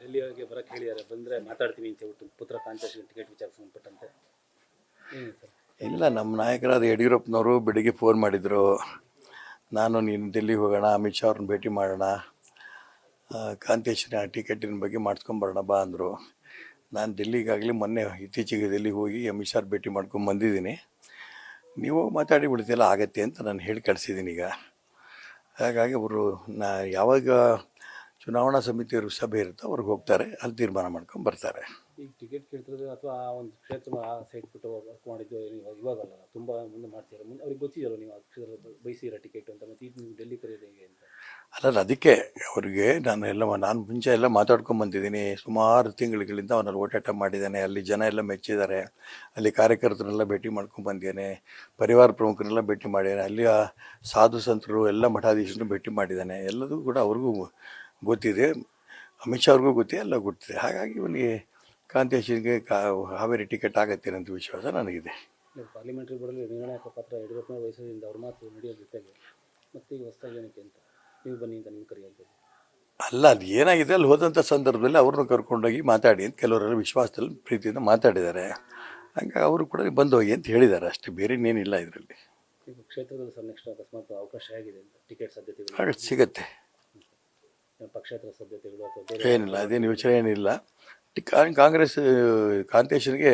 ಡೆಲ್ಲಿಗೆ ಬರಕ್ಕೆ ಹೇಳಿದ್ದಾರೆ, ಬಂದರೆ ಮಾತಾಡ್ತೀವಿ ಅಂತ ಹೇಳ್ಬಿಟ್ಟು ಪುತ್ರ ಕಾಂತೇಶ್ ಟಿಕೆಟ್ ವಿಚಾರ ಸಂಬಂಧಪಟ್ಟಂತೆ ಏನು ಸರ್? ಇಲ್ಲ, ನಮ್ಮ ನಾಯಕರಾದ ಯಡಿಯೂರಪ್ಪನವರು ಬೆಳಿಗ್ಗೆ ಫೋನ್ ಮಾಡಿದರು, ನಾನು ನೀನು ಡೆಲ್ಲಿಗೆ ಹೋಗೋಣ, ಅಮಿತ್ ಶಾ ಅವ್ರನ್ನ ಭೇಟಿ ಮಾಡೋಣ, ಕಾಂತೇಶನ ಟಿಕೆಟಿನ ಬಗ್ಗೆ ಮಾಡಿಸ್ಕೊಂಬರೋಣ ಬಾ ಅಂದರು. ನಾನು ಡೆಲ್ಲಿಗಾಗಲಿ ಮೊನ್ನೆ ಇತ್ತೀಚೆಗೆ ಡೆಲ್ಲಿಗೆ ಹೋಗಿ ಅಮಿತ್ ಶಾ ಭೇಟಿ ಮಾಡ್ಕೊಂಡು ಬಂದಿದ್ದೀನಿ. ನೀವು ಮಾತಾಡಿ ಬಿಡ್ತಿಲ್ಲ ಆಗತ್ತೆ ಅಂತ ನಾನು ಹೇಳಿ ಕಳಿಸಿದ್ದೀನಿ ಈಗ. ಹಾಗಾಗಿ ಅವರು ಯಾವಾಗ ಚುನಾವಣಾ ಸಮಿತಿಯವ್ರ ಸಭೆ ಇರುತ್ತೋ ಅವ್ರಿಗೆ ಹೋಗ್ತಾರೆ, ಅಲ್ಲಿ ತೀರ್ಮಾನ ಮಾಡ್ಕೊಂಡು ಬರ್ತಾರೆ. ಈಗ ಟಿಕೆಟ್ ಕೇಳ್ತಿರೋದು ಅಥವಾ ಆ ಒಂದು ಕ್ಷೇತ್ರ ಆ ಸೈಡ್ ಬಿಟ್ಟು ವರ್ಕ್ ಮಾಡಿದ್ದು ಇವಾಗಲ್ಲ, ತುಂಬ ಮುಂದೆ ಮಾಡ್ತೀರಾ, ಮುಂದೆ ಅವ್ರಿಗೆ ಗೊತ್ತಿರೋ ನೀವು ಆ ಕ್ಷೇತ್ರ ಬಯಸಿರೋ ಟಿಕೆಟ್ ಅಂತ, ಮತ್ತು ಇದು ನೀವು ಡೆಲ್ಲಿ ಕರೆಯೋದು ಹೇಗೆ ಅಂತ? ಅಲ್ಲ, ಅದಕ್ಕೆ ಅವರಿಗೆ ನಾನು ಮುಂಚೆ ಎಲ್ಲ ಮಾತಾಡ್ಕೊಂಬಂದಿದ್ದೀನಿ. ಸುಮಾರು ತಿಂಗಳುಗಳಿಂದ ಅವನಲ್ಲಿ ಓಟಾಟ ಮಾಡಿದ್ದಾನೆ. ಅಲ್ಲಿ ಜನ ಎಲ್ಲ ಮೆಚ್ಚಿದ್ದಾರೆ. ಅಲ್ಲಿ ಕಾರ್ಯಕರ್ತರನ್ನೆಲ್ಲ ಭೇಟಿ ಮಾಡ್ಕೊಂಬಂದಿದ್ದಾನೆ. ಪರಿವಾರ ಪ್ರಮುಖರನ್ನೆಲ್ಲ ಭೇಟಿ ಮಾಡಿದ್ದಾನೆ. ಅಲ್ಲಿ ಸಾಧು ಸಂತರು ಎಲ್ಲ ಮಠಾಧೀಶರನ್ನು ಭೇಟಿ ಮಾಡಿದ್ದಾನೆ. ಎಲ್ಲದೂ ಕೂಡ ಅವ್ರಿಗೂ ಗೊತ್ತಿದೆ, ಅಮಿತ್ ಶಾ ಅವ್ರಿಗೂ ಗೊತ್ತಿದೆ, ಎಲ್ಲ ಗೊತ್ತಿದೆ. ಹಾಗಾಗಿ ಇವನಿಗೆ ಕಾಂತೇಶನಿಗೆ ಹಾವೇರಿ ಟಿಕೆಟ್ ಆಗತ್ತೆ ಅನ್ನೋ ವಿಶ್ವಾಸ ನನಗಿದೆ. ಪಾರ್ಲಿಮೆಂಟ್ರಿ ಬೋರ್ಡಲ್ಲಿ ನಿರ್ಣಾಯಕ ಪಾತ್ರ ಯಡಿಯೂರಪ್ಪನ ವಹಿಸೋದ್ರಿಂದ ಅವ್ರ ಮಾತು ನಡೆಯೋ ಜೊತೆಗೆ ಮತ್ತೆ ಈಗ ಹೊಸದಾಗಿ ಏನಕ್ಕೆ ಅಂತ ನೀವು ಬನ್ನಿ ಅಂತ ನೀವು ಕರೆಯುವಂಥದ್ದು ಅಲ್ಲ, ಅದು ಏನಾಗಿದೆ ಅಲ್ಲಿ ಹೋದಂಥ ಸಂದರ್ಭದಲ್ಲಿ ಅವ್ರನ್ನ ಕರ್ಕೊಂಡೋಗಿ ಮಾತಾಡಿ ಅಂತ ಕೆಲವರೆಲ್ಲ ವಿಶ್ವಾಸದಲ್ಲಿ ಪ್ರೀತಿಯಿಂದ ಮಾತಾಡಿದ್ದಾರೆ. ಹಂಗಾಗಿ ಅವರು ಕೂಡ ಬಂದು ಹೋಗಿ ಅಂತ ಹೇಳಿದ್ದಾರೆ ಅಷ್ಟೇ, ಬೇರೆ ಇನ್ನೇನಿಲ್ಲ ಇದರಲ್ಲಿ. ಈಗ ಕ್ಷೇತ್ರದಲ್ಲಿ ಸರ್ ನೆಕ್ಸ್ಟ್ ಅಕಸ್ಮಾತ್ ಅವಕಾಶ ಆಗಿದೆ ಅಂತ ಟಿಕೆಟ್ ಸಾಧ್ಯತೆಗಳು ಹಾಗೆ ಸಿಗತ್ತೆ, ಪಕ್ಷೇತರ ಸಾಧ್ಯತೆಗಳು ಅಥವಾ ಏನಿಲ್ಲ, ಅದೇನು ಯೋಚನೆ ಏನಿಲ್ಲ. ಕಾಂಗ್ರೆಸ್ ಕಾಂತೇಶನಿಗೆ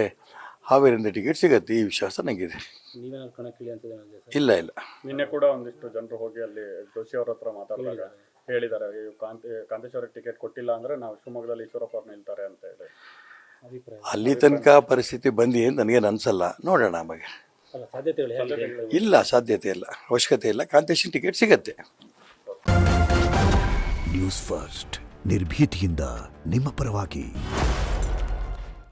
ಹಾವೇರಿಯಿಂದ ಟಿಕೆಟ್ ಸಿಗತ್ತೆ, ಈ ವಿಶ್ವಾಸ ನನಗಿದೆ. ನೀವೇನಾದ್ರು ಕಣಕ್ಕಿಳಿ ಅಂತ ಇಲ್ಲ ಇಲ್ಲ, ನಿನ್ನೆ ಕೂಡ ಒಂದಿಷ್ಟು ಜನರು ಹೋಗಿ ಅಲ್ಲಿ ಜೋಶಿ ಅವ್ರ ಹತ್ರ ಮಾತಾಡಿದಾಗ ಹೇಳಿದ್ದಾರೆ, ಕಾಂತೇಶ್ ಅವ್ರಿಗೆ ಟಿಕೆಟ್ ಕೊಟ್ಟಿಲ್ಲ ಅಂದ್ರೆ ನಾವು ಶಿವಮೊಗ್ಗದಲ್ಲಿ ಈಶ್ವರಪ್ಪ ಅವ್ರು ನಿಲ್ತಾರೆ ಅಂತ ಹೇಳಿ ಅಭಿಪ್ರಾಯ. ಅಲ್ಲಿ ತನಕ ಪರಿಸ್ಥಿತಿ ಬಂದಿ ಅಂತ ನನಗೇನು ಅನ್ಸಲ್ಲ, ನೋಡೋಣ ಆಮೇಲೆ. ಅಲ್ಲ, ಸಾಧ್ಯತೆಗಳು ಹೇಗಿದೆ? ಇಲ್ಲ, ಸಾಧ್ಯತೆ ಇಲ್ಲ, ಅವಶ್ಯಕತೆ ಇಲ್ಲ, ಕಾಂತೇಶನ್ ಟಿಕೆಟ್ ಸಿಗತ್ತೆ. ನ್ಯೂಸ್ ಫಸ್ಟ್ ನಿರ್ಭೀತಿಯಿಂದ ನಿಮ್ಮ ಪರವಾಗಿ.